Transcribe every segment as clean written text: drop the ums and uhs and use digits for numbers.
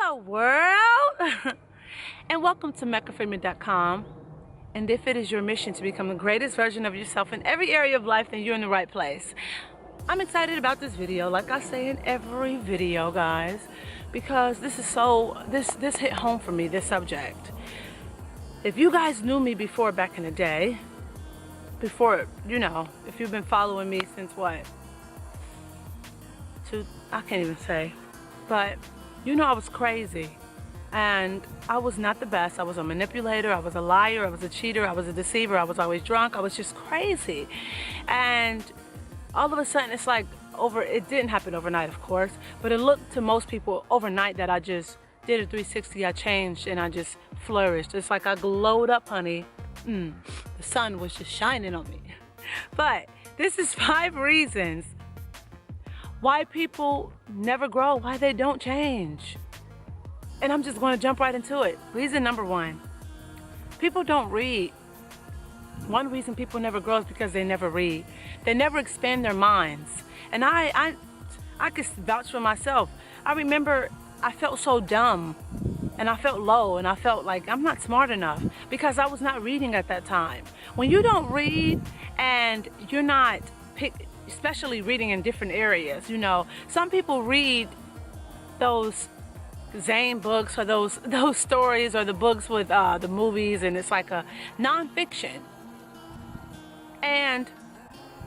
Hello world and welcome to MeccaFreeman.com. And if it is your mission to become the greatest version of yourself in every area of life, then you're in the right place. I'm excited about this video, like I say in every video, guys, because this hit home for me, this subject. If you guys knew me before, back in the day, before, if you've been following me since what? I can't even say. But I was crazy, and I was not the best. I was a manipulator, I was a liar, I was a cheater, I was a deceiver, I was always drunk, I was just crazy. And all of a sudden it's like it didn't happen overnight, of course, but it looked to most people overnight that I just did a 360, I changed, and I just flourished. It's like I glowed up, honey. The sun was just shining on me. But this is 5 reasons why people never grow, why they don't change. And I'm just going to jump right into it. Reason number 1, people don't read. One reason people never grow is because they never read. They never expand their minds. And I could vouch for myself. I remember I felt so dumb, and I felt low, and I felt like I'm not smart enough because I was not reading at that time. When you don't read and you're not especially reading in different areas, some people read those Zane books or those stories or the books with the movies, and it's like a nonfiction, and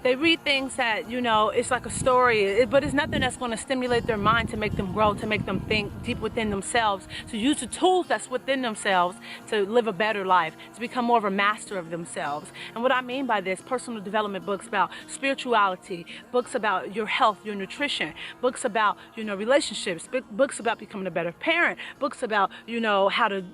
they read things that, it's like a story, but it's nothing that's going to stimulate their mind to make them grow, to make them think deep within themselves, to use the tools that's within themselves to live a better life, to become more of a master of themselves. And what I mean by this, personal development books about spirituality, books about your health, your nutrition, books about, relationships, books about becoming a better parent, books about, how to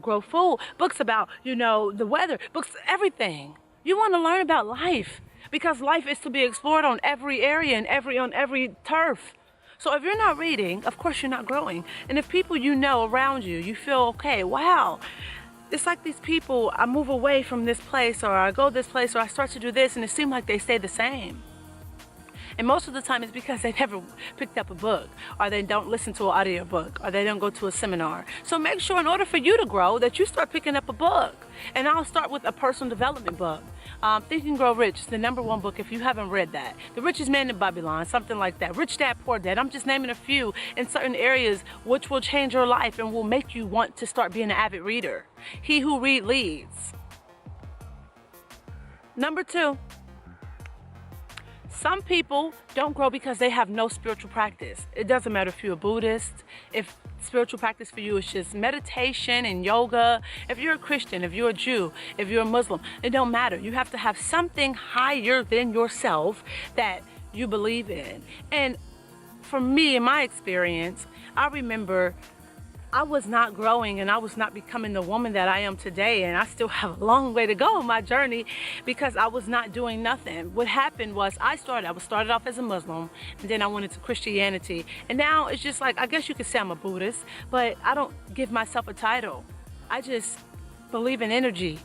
grow food, books about, the weather, books, everything. You want to learn about life, because life is to be explored on every area and on every turf. So if you're not reading, of course you're not growing. And if people around you, you feel, okay, wow, it's like these people, I move away from this place, or I go this place, or I start to do this, and it seems like they stay the same. And most of the time it's because they never picked up a book, or they don't listen to an audiobook, or they don't go to a seminar. So make sure, in order for you to grow, that you start picking up a book. And I'll start with a personal development book. Think and Grow Rich is the #1 book if you haven't read that. The Richest Man in Babylon, something like that. Rich Dad, Poor Dad. I'm just naming a few in certain areas which will change your life and will make you want to start being an avid reader. He who reads leads. Number 2. Some people don't grow because they have no spiritual practice. It doesn't matter if you're a Buddhist, if spiritual practice for you is just meditation and yoga, if you're a Christian, if you're a Jew, if you're a Muslim, it don't matter. You have to have something higher than yourself that you believe in. And for me, in my experience, I remember I was not growing, and I was not becoming the woman that I am today, and I still have a long way to go on my journey because I was not doing nothing. What happened was I started off as a Muslim, and then I went into Christianity, and now it's just like, I guess you could say I'm a Buddhist, but I don't give myself a title. I just believe in energy.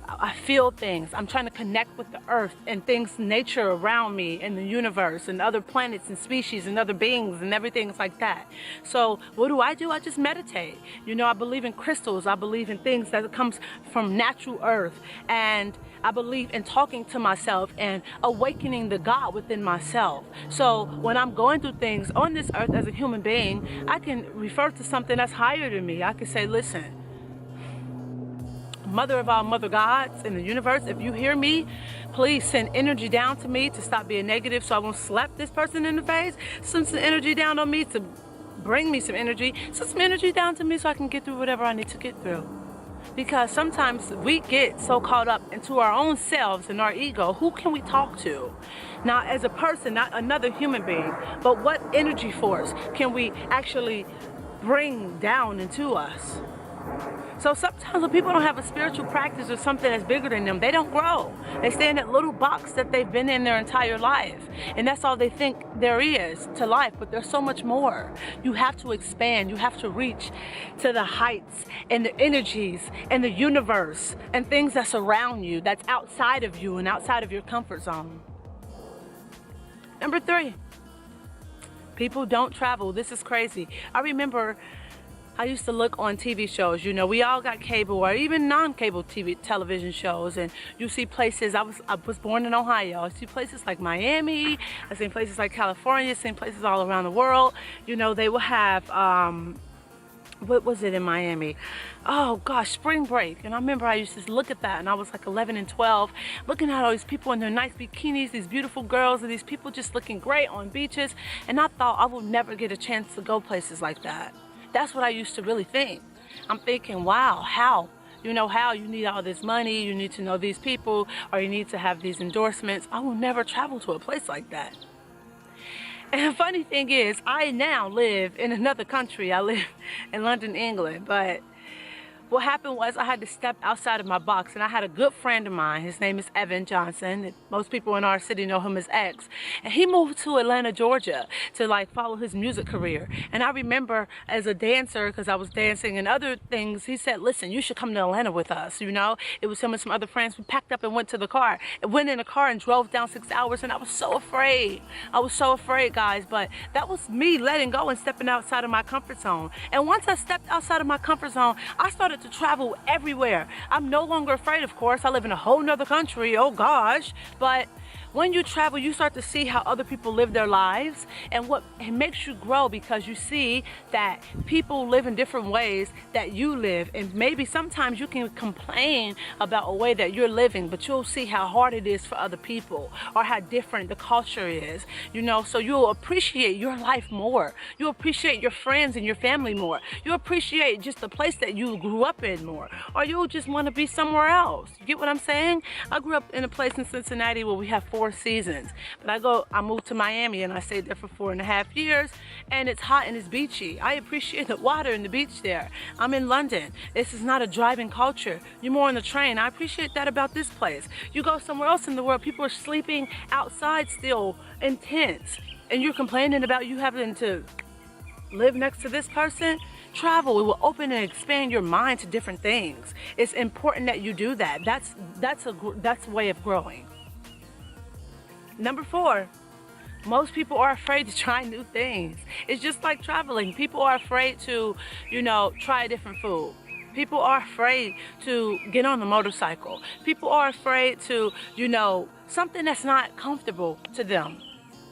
I feel things. I'm trying to connect with the earth and things, nature around me, and the universe and other planets and species and other beings and everything like that. So what do? I just meditate. I believe in crystals. I believe in things that comes from natural earth. And I believe in talking to myself and awakening the God within myself. So when I'm going through things on this earth as a human being, I can refer to something that's higher than me. I can say, listen, Mother of all mother gods in the universe, if you hear me, please send energy down to me to stop being negative so I won't slap this person in the face. Send some energy down on me to bring me some energy. Send some energy down to me so I can get through whatever I need to get through. Because sometimes we get so caught up into our own selves and our ego. Who can we talk to? Not as a person, not another human being, but what energy force can we actually bring down into us? So sometimes when people don't have a spiritual practice or something that's bigger than them, they don't grow. They stay in that little box that they've been in their entire life. And that's all they think there is to life, but there's so much more. You have to expand. You have to reach to the heights and the energies and the universe and things that surround you, that's outside of you and outside of your comfort zone. Number 3, people don't travel. This is crazy. I remember I used to look on TV shows. You know, we all got cable or even non-cable television shows, and you see places. I was born in Ohio. I see places like Miami. I seen places like California. I seen places all around the world. You know, they will have what was it in Miami? Oh gosh, spring break. And I remember I used to look at that, and I was like 11 and 12, looking at all these people in their nice bikinis, these beautiful girls, and these people just looking great on beaches. And I thought I would never get a chance to go places like that. That's what I used to really think. I'm thinking, wow, how? You know how? You need all this money, you need to know these people, or you need to have these endorsements. I will never travel to a place like that. And the funny thing is, I now live in another country. I live in London, England, but what happened was I had to step outside of my box, and I had a good friend of mine. His name is Evan Johnson. Most people in our city know him as X. And he moved to Atlanta, Georgia to like follow his music career. And I remember as a dancer, because I was dancing and other things, he said, listen, you should come to Atlanta with us, you know? It was him and some other friends. We packed up and went to the car. And went in a car and drove down 6 hours, and I was so afraid. I was so afraid, guys, but that was me letting go and stepping outside of my comfort zone. And once I stepped outside of my comfort zone, I started to travel everywhere. I'm no longer afraid, of course. I live in a whole nother country, oh gosh. But when you travel, you start to see how other people live their lives, and what it makes you grow, because you see that people live in different ways that you live. And maybe sometimes you can complain about a way that you're living, but you'll see how hard it is for other people, or how different the culture is, you know. So you'll appreciate your life more. You'll appreciate your friends and your family more. You'll appreciate just the place that you grew up in more, or you'll just want to be somewhere else. You get what I'm saying? I grew up in a place in Cincinnati where we have 4 seasons, but I moved to Miami, and I stayed there for 4.5 years, and it's hot and it's beachy. I appreciate the water and the beach there. I'm in London. This is not a driving culture. You're more on the train. I appreciate that about this place. You go somewhere else in the world, people are sleeping outside still in tents, and you're complaining about you having to live next to this person. Travel, it will open and expand your mind to different things. It's important that you do that. That's a way of growing. Number 4, most people are afraid to try new things. It's just like traveling. People are afraid to, you know, try a different food. People are afraid to get on the motorcycle. People are afraid to, you know, something that's not comfortable to them.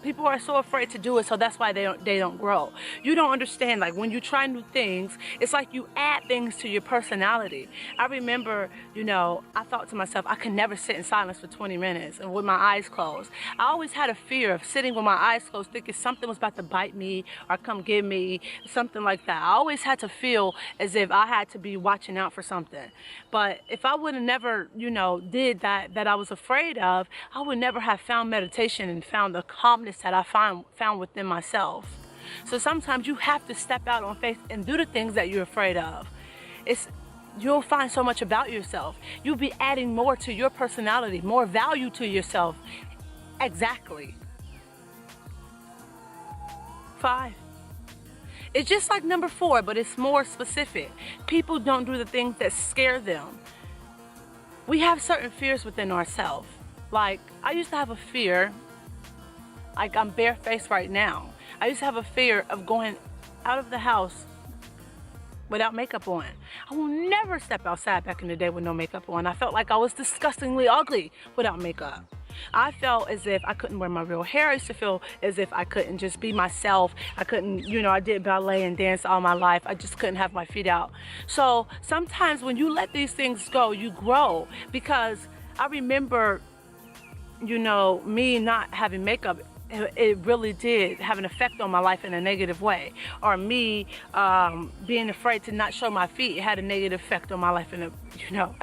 People are so afraid to do it, so that's why they don't grow. You don't understand, like when you try new things, it's like you add things to your personality. I remember, you know, I thought to myself, I could never sit in silence for 20 minutes and with my eyes closed. I always had a fear of sitting with my eyes closed, thinking something was about to bite me or come get me, something like that. I always had to feel as if I had to be watching out for something. But if I would have never, you know, did that I was afraid of, I would never have found meditation and found the calmness that I found within myself. So sometimes you have to step out on faith and do the things that you're afraid of. You'll find so much about yourself. You'll be adding more to your personality, more value to yourself. Exactly. 5. It's just like number 4, but it's more specific. People don't do the things that scare them. We have certain fears within ourselves. Like, I used to have a fear, like I'm barefaced right now. I used to have a fear of going out of the house without makeup on. I will never step outside back in the day with no makeup on. I felt like I was disgustingly ugly without makeup. I felt as if I couldn't wear my real hair. I used to feel as if I couldn't just be myself. I couldn't, you know, I did ballet and dance all my life. I just couldn't have my feet out. So sometimes when you let these things go, you grow. Because I remember, you know, me not having makeup, it really did have an effect on my life in a negative way. Or me being afraid to not show my feet, it had a negative effect on my life in a, you know.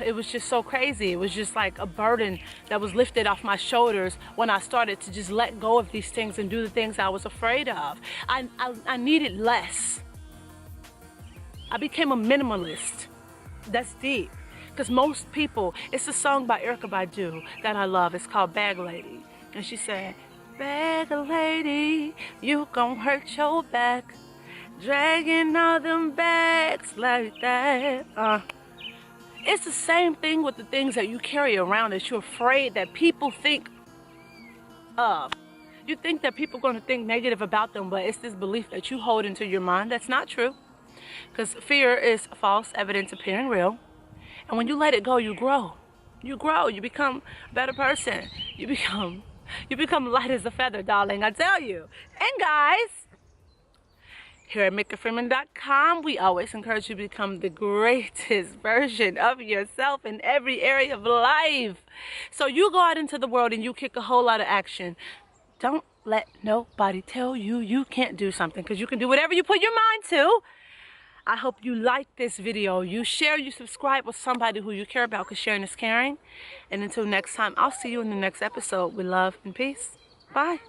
It was just so crazy. It was just like a burden that was lifted off my shoulders when I started to just let go of these things and do the things I was afraid of. I needed less. I became a minimalist. That's deep. Because most people, it's a song by Erykah Badu that I love. It's called Bag Lady. And she said, bag lady, you gon' hurt your back, dragging all them bags like that. It's the same thing with the things that you carry around that you're afraid that people think of. You think that people are going to think negative about them, but it's this belief that you hold into your mind that's not true. Because fear is false evidence appearing real. And when you let it go, you grow. You grow. You become a better person. You become light as a feather, darling, I tell you. And guys, here at MeccaFreeman.com, we always encourage you to become the greatest version of yourself in every area of life. So you go out into the world and you kick a whole lot of action. Don't let nobody tell you you can't do something, because you can do whatever you put your mind to. I hope you like this video. You share, you subscribe with somebody who you care about, because sharing is caring. And until next time, I'll see you in the next episode with love and peace. Bye.